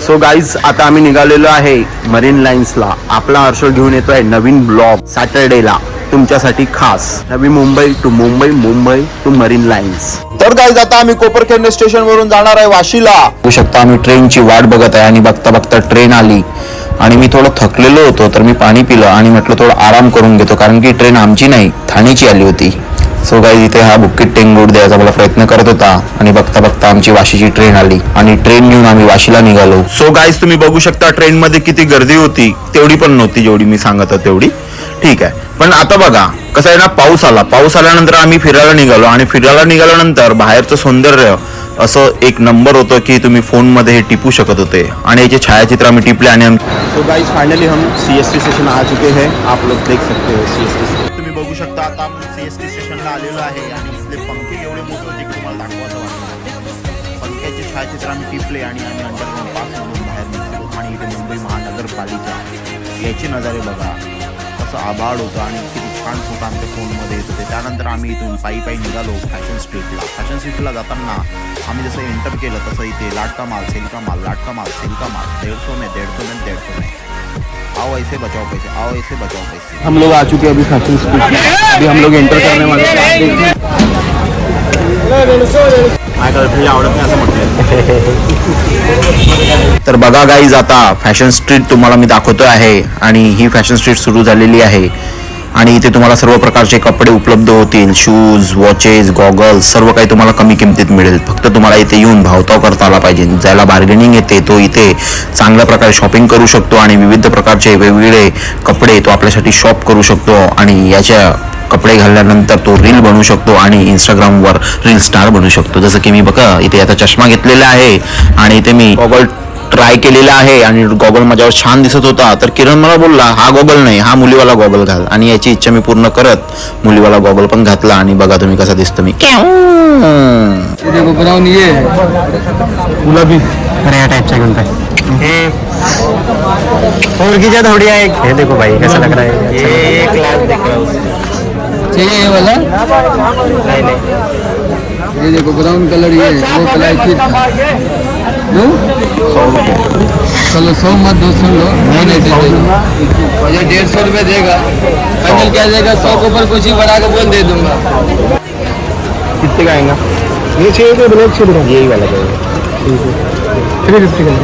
So guys आता आम्ही निघालेलो आहे मरीन लाईन्सला. आपला हर्षल घेऊन येतोय नवीन ब्लॉग सॅटर्डेला तुमच्यासाठी खास. Navi Mumbai to Mumbai, Mumbai to Marine Lines. तर गाईज आता आम्ही कोपरखिंड स्टेशन वरून जाणार आहे वाशीला. बघू शकता आम्ही ट्रेनची वाट बघत आहे आणि बघता बघता ट्रेन आली आणि मी थोडं थकलेलो होतो तर मी पाणी पिलं आणि म्हटलं थोडं आराम करून घेतो कारण की ट्रेन आमची नाही ठाण्याची आली होती. सो गाईज इथे हा बुक्कीट टेंगूड द्यायचा मला प्रयत्न करत होता आणि बघता बघता आमची वाशीची ट्रेन आली आणि ट्रेन घेऊन आम्ही वाशीला निघालो. सो गाईज तुम्ही बघू शकता ट्रेन मध्ये किती गर्दी होती. तेवढी पण नव्हती जेवढी मी सांगत होतो तेवढी, ठीक आहे. पण आता बघा कसं आहे ना, पाऊस आल्यानंतर आम्ही फिरायला निघालो आणि फिरायला निघाल्यानंतर बाहेरचं सौंदर्य असं एक नंबर होतं की तुम्ही फोन मध्ये हे टिपू शकत होते आणि याचे छायाचित्र आम्ही टिपले. आणि सो गाइस फाइनली हम सीएसटी स्टेशन आ चुके हैं. आप लोग देख सकते हो सीएसटी स्टेशन. तुम्ही बघू शकता आता आपण सीएसटी स्टेशनला आलेलो आहे आणि इथले पंखे एवढे मोठे होते की तुम्हाला दाखवायचं वाटतं. पंख्याचे छायाचित्र आम्ही टिपले आणि आम्ही अंडरग्राउंड पास मधून बाहेर निघालो. आणि इथे मुंबई महानगरपालिका याचे नजारे बघा, कसं आभाळ होतं आणि किती छान फोटो आमच्या फोनमध्ये येत होते. त्यानंतर आम्ही इथून पायी निघालो फॅशन स्ट्रीटला. फॅशन स्ट्रीटला जाताना आम्ही जसं एंटर केलं तसं इथे लाटका माल, सेल का माल, लाटका माल, सेल का माल, 150 में 150 में आओ ऐसे बचाओ पैसे, आओ ऐसे बचाओ पैसे. हम लोग आ चुके हैं अभी फैशन स्ट्रीट. अभी हम लोग एंटर करने वाले हैं. आवडत नाही असं म्हटलं. तर बघा गाईज आता फॅशन स्ट्रीट तुम्हाला मी दाखवतो आहे आणि ही फॅशन स्ट्रीट सुरू झालेली आहे आणि इथे तुम्हाला सर्व प्रकारचे कपडे उपलब्ध होतील. शूज, वॉचेस, गॉगल्स सर्व काही तुम्हाला कमी किमतीत मिळेल. फक्त तुम्हाला इथे येऊन भावताव करता आला पाहिजे. ज्याला बार्गेनिंग येते तो इथे चांगल्या प्रकारे शॉपिंग करू शकतो आणि विविध प्रकारचे वेगवेगळे कपडे तो आपल्यासाठी शॉप करू शकतो आणि याच्या कपडे घालल्यानंतर तो रील बनवू शकतो आणि इंस्टाग्रामवर रील स्टार बनवू शकतो. जसं की मी बघा इथे आता चष्मा घेतलेला आहे आणि इथे मी गॉगल ट्राय केलेला आहे आणि गॉगल माझ्यावर छान दिसत होता. तर किरण मला बोलला हा गॉगल नाही, हा मुलीवाला गॉगल घाल. आणि याची इच्छा मी पूर्ण करत मुलीवाला गॉगल पण घातला आणि बघा तुम्ही कसा दिसतो मी. ब्राउन ये गुलाबी अरे या टाइप से घूमता है. और की ज्यादा थोड़ी है. ये देखो भाई कैसा लग रहा है. ये क्लास दिख रहा है. चाहिए ये वाला. नहीं ये देखो ब्राउन कलर, ये वो कलर की चलो 100 मत 200 लो. 150 रुपये देगा. फाइनल क्या देगा? 100 के ऊपर कुछ ही बढ़ा के बोल दे दूंगा. कितने का आएगा ये? चाहिए तो ब्लैक से दिखा. यही वाला चाहिए. 350 का.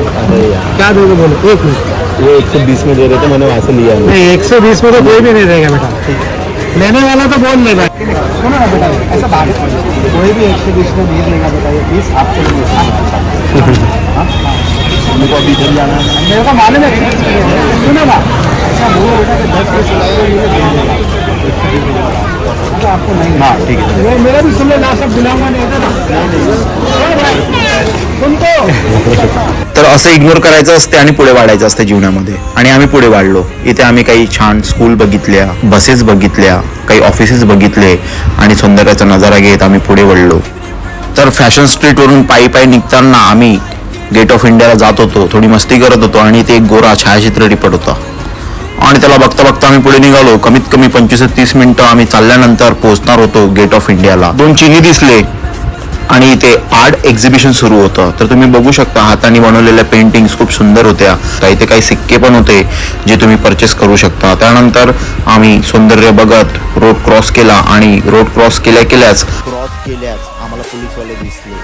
क्या दोगे बोलो. एक मिनट. ये 120 में दे रहे थे, मैंने वहाँ से लिया. नहीं 120 में तो कोई भी नहीं देगा बेटा. लेने वाला तो बोल ले भाई. सुनो ना बेटा, ऐसा बात कोई भी 120 में नहीं देगा बेटा. ये 20 आपको उनको अभी इधर जाना है. मेरे को मालूम है. सुनो ना, ऐसा बोलो बेटा कि 10 आपको नहीं. हाँ ठीक है. मेरा भी सुन लो ना, सब बुलाऊंगा नहीं तर असं इग्नोर करायचं असते आणि पुढे वाढायचं असते जीवनामध्ये. आणि आम्ही पुढे वाढलो. इथे आम्ही काही छान स्कूल बघितल्या, बसेस बघितल्या, काही ऑफिसेस बघितले आणि सौंदर्याचा नजारा घेत आम्ही पुढे वळलो. तर फॅशन स्ट्रीटवरून पायी निघताना आम्ही गेट ऑफ इंडियाला जात होतो. थोडी मस्ती करत होतो आणि ते एक गोरा छायाचित्र टिपट होता आणि त्याला बघता बघता आम्ही पुढे निघालो. कमीत कमी 25 ते 30 मिनिटं आम्ही चालल्यानंतर पोहोचणार होतो गेट ऑफ इंडियाला. 2 चिनी दिसले आणि इथे आर्ट एक्झिबिशन सुरू होतं. तर तुम्ही बघू शकता हाताने बनवलेल्या पेंटिंग्स खूप सुंदर होत्या. इथे काही सिक्के पण होते जे तुम्ही परचेस करू शकता. त्यानंतर आम्ही सौंदर्य बघत रोड क्रॉस केला आणि रोड क्रॉस केल्याच आम्हाला पोलीसवाले दिसले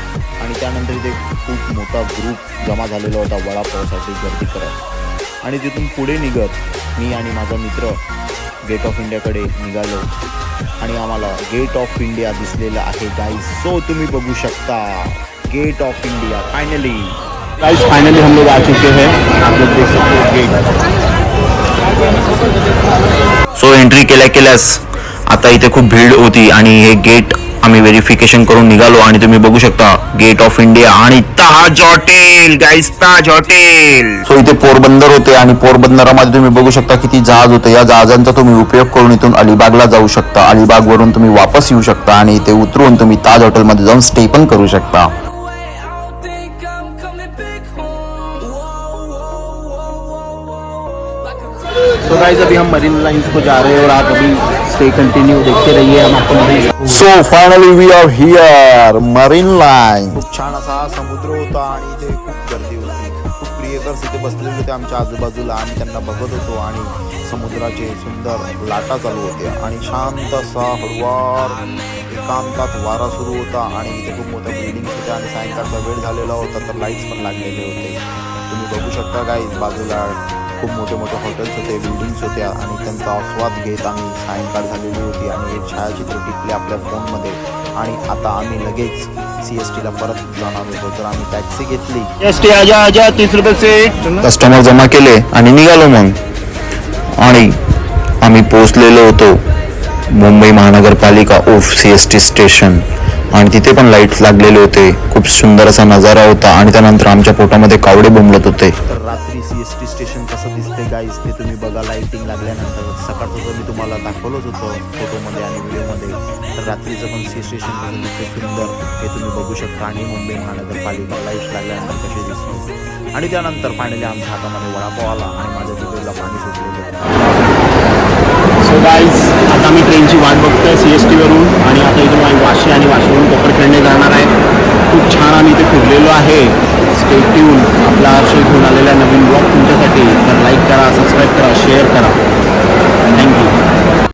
आणि त्यानंतर इथे खूप मोठा ग्रुप जमा झालेला होता वडापावसाठी गर्दी करत. आणि तिथून पुढे निघत मी आणि माझा मित्र गेट ऑफ इंडियाकडे निघालो आणि आम्हाला गेट ऑफ इंडिया दिसलेलं आहे गाइस. सो तुम्ही बघू शकता gate of India finally. Guys finally हम लोग आ चुके हैं. आप लोग देख सकते हो गेट. सो एंट्री केल्यास आता इथे खूप भीड होती आणि हे गेट आम्ही व्हेरिफिकेशन करून निघालो आणि तुम्ही बघू शकता गेट ऑफ इंडिया आणि ताज हॉटेल गाइस, ताज हॉटेल. सो इथे पोरबंदर होते आणि पोरबंदरामध्ये तुम्ही बघू शकता किती जहाज होते. या जहाजांचा तुम्ही उपयोग करून इथून अलिबागला जाऊ शकता. अलिबाग वरून तुम्ही वापस येऊ शकता आणि इथे उतरून तुम्ही ताज हॉटेलमध्ये जाऊन स्टे पण करू शकता. सो गाइस अभी हम मरीन लाइन्स को जा रहे हैं और आप अभी स्टे कंटिन्यू देखते रहिए. हम आपको Marine. So finally we are here Marine Line. खूप छान असा समुद्र होता आणि इथे खूप गर्दी होती. खूप प्रियकर्स इथे बसलेले होते आमच्या आजूबाजूला. आम्ही त्यांना बघत होतो आणि समुद्राचे सुंदर लाटा चालू होत्या आणि शांत असा हळुवार एकांतात वारा सुरू होता आणि इथे खूप मोठ्या बिल्डिंग्स होत्या आणि सायंकाळचा वेळ झालेला होता तर लाईट्स पण लागलेले होते. तुम्ही बघू शकता गाईज बाजूला खूप मोठे मोठे हॉटेल्स होते, बिल्डिंग्स होत्या आणि त्यांचा आस्वाद घेत आम्ही सायंकाळ झालेली होती आणि एक छायाचित्र टिपले आपल्या फोनमध्ये. आणि आता आम्ही लगेच CSTला परत जाणार होतो तर आम्ही टॅक्सी घेतली. CST आजा आजा 30 रुपये सीट. कस्टमर जमा केले आणि निघालो मग. आणि आम्ही पोहोचलेलो होतो मुंबई महानगरपालिका ऑफ CST स्टेशन आणि तिथे पण लाईट्स लागलेले होते. खूप सुंदर असा नजारा होता आणि त्यानंतर आमच्या पोटामध्ये कावडे बोंबलत होते. तर रात्री CST स्टेशन कसं दिसते गाईज ते तुम्ही बघा. लाईटिंग लागल्यानंतर सकाळचं मी तुम्हाला दाखवलंच होतं फोटोमध्ये आणि व्हिडिओमध्ये. तर रात्रीचं पण स्टेशन कसं दिसते सुंदर हे तुम्ही बघू शकता. आणि मुंबई महानगरपालिका लाईट्स लागल्यानंतर कशी दिसते. आणि त्यानंतर फायनली आमच्या हातामध्ये वडापाव आला आणि माझ्या जिभेला पाणी सुटलेलं. सो गाईज आता मी ट्रेनची वाट बघतोय CSTवरून आणि आता इथून आम्ही वाशी आणि वाशीवरून कोपरखंडे जाणार आहे. खूप छान आम्ही इथे फिरलेलो आहे. Stay tune. आपला हर्षल घेऊन आलेला